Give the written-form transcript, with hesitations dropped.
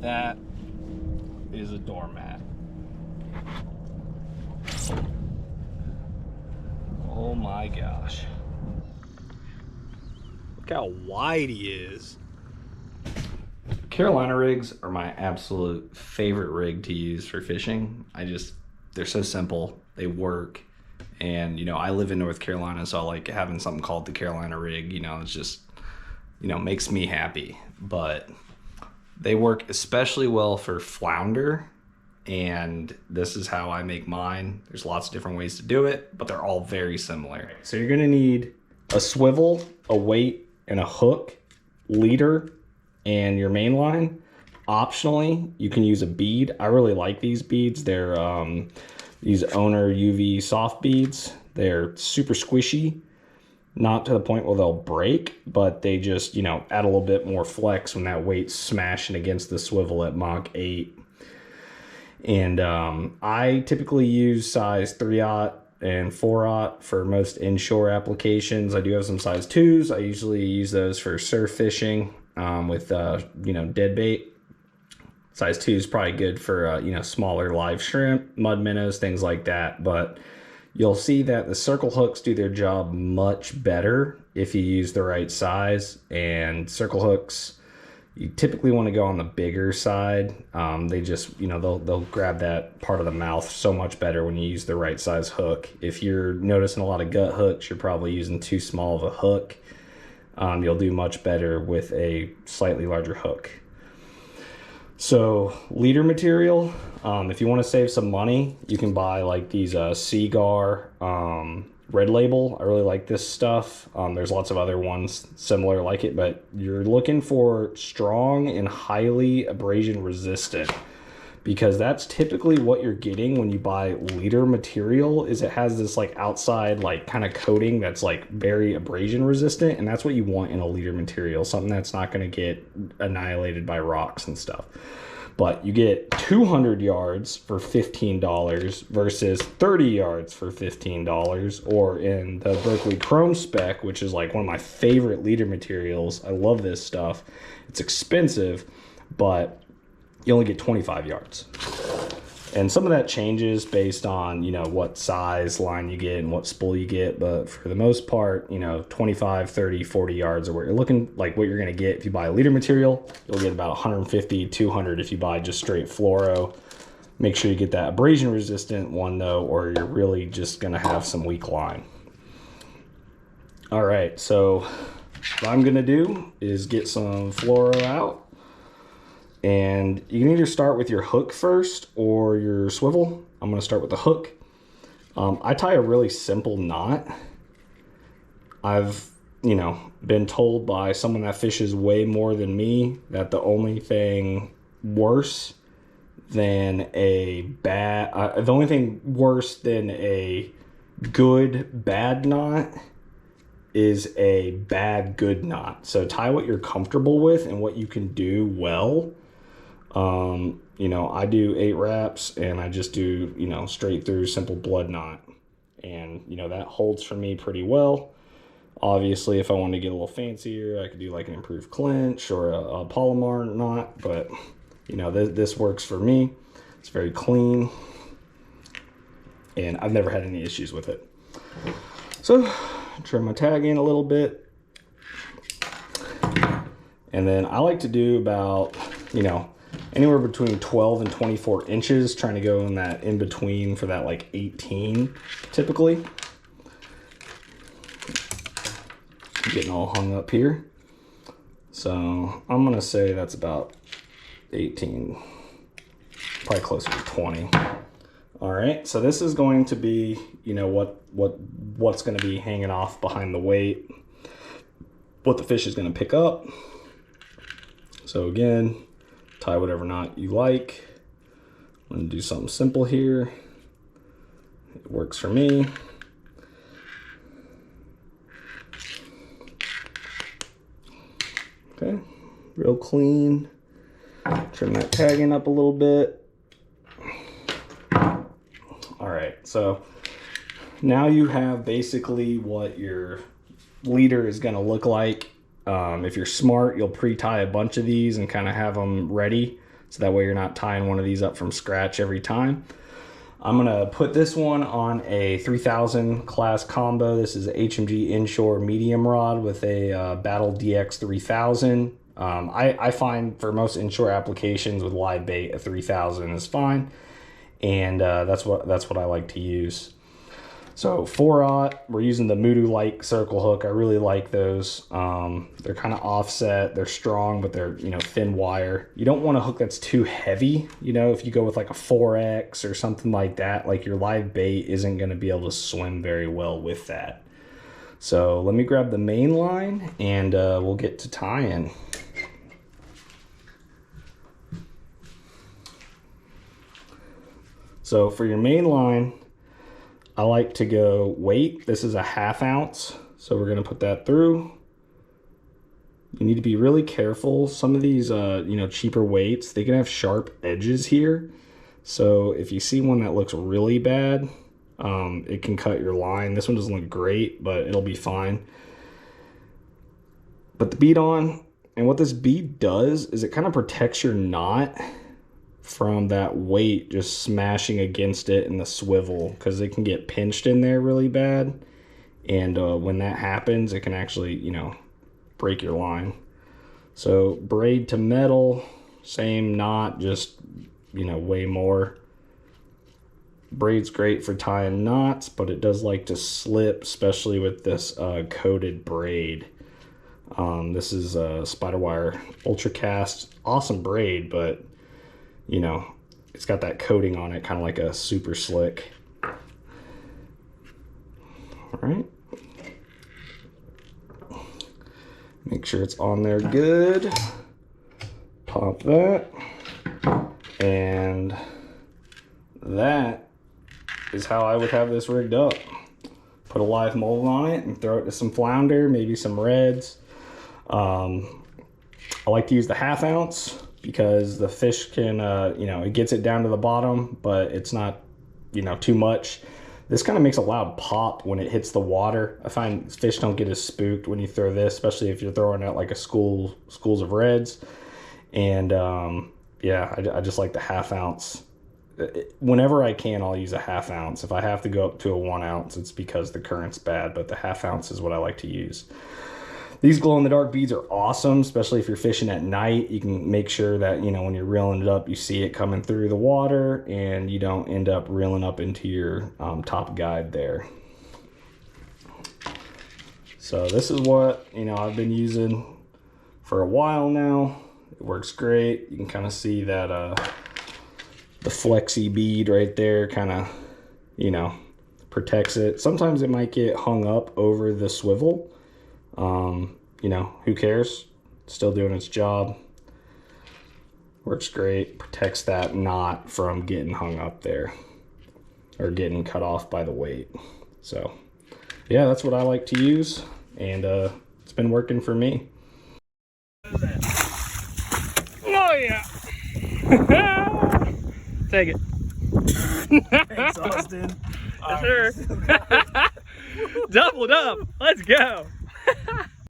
That is a doormat. Oh my gosh. Look how wide he is. Carolina rigs are my absolute favorite rig to use for fishing. They're so simple, they work. And, you know, I live in North Carolina, so I like having something called the Carolina rig. You know, it's just, you know, makes me happy. But they work especially well for flounder, and this is how I make mine. There's lots of different ways to do it, but they're all very similar. So you're gonna need a swivel, a weight, and a hook, leader, and your main line. Optionally, you can use a bead. I really like these beads. They're these Owner UV soft beads. They're super squishy, not to the point where they'll break, but they just, you know, add a little bit more flex when that weight's smashing against the swivel at Mach 8. And I typically use size 3/0 and 4/0 for most inshore applications. I do have some size 2s. I usually use those for surf fishing with, you know, dead bait. Size 2 is probably good for, you know, smaller live shrimp, mud minnows, things like that. But you'll see that the circle hooks do their job much better if you use the right size. And circle hooks, you typically want to go on the bigger side. They just, you know, they'll grab that part of the mouth so much better when you use the right size hook. If you're noticing a lot of gut hooks, you're probably using too small of a hook. You'll do much better with a slightly larger hook. So leader material, if you want to save some money, you can buy like these Seagar Red Label. I really like this stuff. There's lots of other ones similar like it, but you're looking for strong and highly abrasion resistant, because that's typically what you're getting when you buy leader material. Is it has this like outside like kind of coating that's like very abrasion resistant, and that's what you want in a leader material, something that's not going to get annihilated by rocks and stuff. But you get 200 yards for $15 versus 30 yards for $15, or in the Berkeley Chrome spec, which is like one of my favorite leader materials. I love this stuff. It's expensive, but you only get 25 yards. And some of that changes based on, you know, what size line you get and what spool you get. But for the most part, you know, 25, 30, 40 yards are what you're looking, like what you're going to get. If you buy leader material, you'll get about 150, 200 if you buy just straight fluoro. Make sure you get that abrasion resistant one though, or you're really just going to have some weak line. All right, so what I'm going to do is get some fluoro out. And you can either start with your hook first or your swivel. I'm going to start with the hook. I tie a really simple knot. I've, you know, been told by someone that fishes way more than me that the only thing worse than a good bad knot is a bad good knot. So tie what you're comfortable with and what you can do well. You know, I do 8 wraps and I just do, you know, straight through simple blood knot. And, you know, that holds for me pretty well. Obviously, if I wanted to get a little fancier, I could do like an improved clinch or a Palomar knot. But, you know, this works for me. It's very clean. And I've never had any issues with it. So, trim my tag in a little bit. And then I like to do about, you know, anywhere between 12 and 24 inches, trying to go in that in between for that like 18 typically. Getting all hung up here. So I'm going to say that's about 18, probably closer to 20. All right, so this is going to be, you know, what's going to be hanging off behind the weight, what the fish is going to pick up. So again, tie whatever knot you like. I'm going to do something simple here. It works for me. Okay, real clean. Trim that tagging up a little bit. All right, so now you have basically what your leader is going to look like. If you're smart, you'll pre-tie a bunch of these and kind of have them ready So that way you're not tying one of these up from scratch every time. I'm gonna put this one on a 3000 class combo. This is a HMG inshore medium rod with a Battle DX 3000. I find for most inshore applications with live bait, a 3000 is fine, and that's what I like to use. So 4/0, we're using the Moodoo Light circle hook. I really like those. They're kind of offset. They're strong, but they're, you know, thin wire. You don't want a hook that's too heavy. You know, if you go with like a 4X or something like that, like your live bait isn't going to be able to swim very well with that. So let me grab the main line and we'll get to tying. So for your main line, I like to go weight. This is a 1/2 ounce. So we're gonna put that through. You need to be really careful. Some of these, you know, cheaper weights, they can have sharp edges here. So if you see one that looks really bad, it can cut your line. This one doesn't look great, but it'll be fine. Put the bead on, and what this bead does is it kind of protects your knot from that weight just smashing against it in the swivel, because it can get pinched in there really bad, and when that happens it can actually, you know, break your line. So braid to metal, same knot, just, you know, way more. Braid's great for tying knots, but it does like to slip, especially with this coated braid. This is a Spiderwire Ultra Cast, awesome braid, but you know, it's got that coating on it, kind of like a super slick. All right. Make sure it's on there good. Pop that. And that is how I would have this rigged up. Put a live mold on it and throw it to some flounder, maybe some reds. I like to use the 1/2 ounce. Because the fish can, you know, it gets it down to the bottom, but it's not, you know, too much. This kind of makes a loud pop when it hits the water. I find fish don't get as spooked when you throw this, especially if you're throwing out like a schools of reds. And yeah, I just like the 1/2 ounce. Whenever I can, I'll use a 1/2 ounce. If I have to go up to a 1 ounce, it's because the current's bad, but the 1/2 ounce is what I like to use. These glow-in-the-dark beads are awesome, especially if you're fishing at night. You can make sure that, you know, when you're reeling it up, you see it coming through the water and you don't end up reeling up into your top guide there. So this is what, you know, I've been using for a while now. It works great. You can kind of see that the flexi bead right there kind of, you know, protects it. Sometimes it might get hung up over the swivel. You know, who cares? Still doing its job. Works great. Protects that knot from getting hung up there or getting cut off by the weight. So yeah, that's what I like to use, and it's been working for me. Oh yeah. Take it. Thanks, Austin. Yes, sir. Doubled up. Let's go.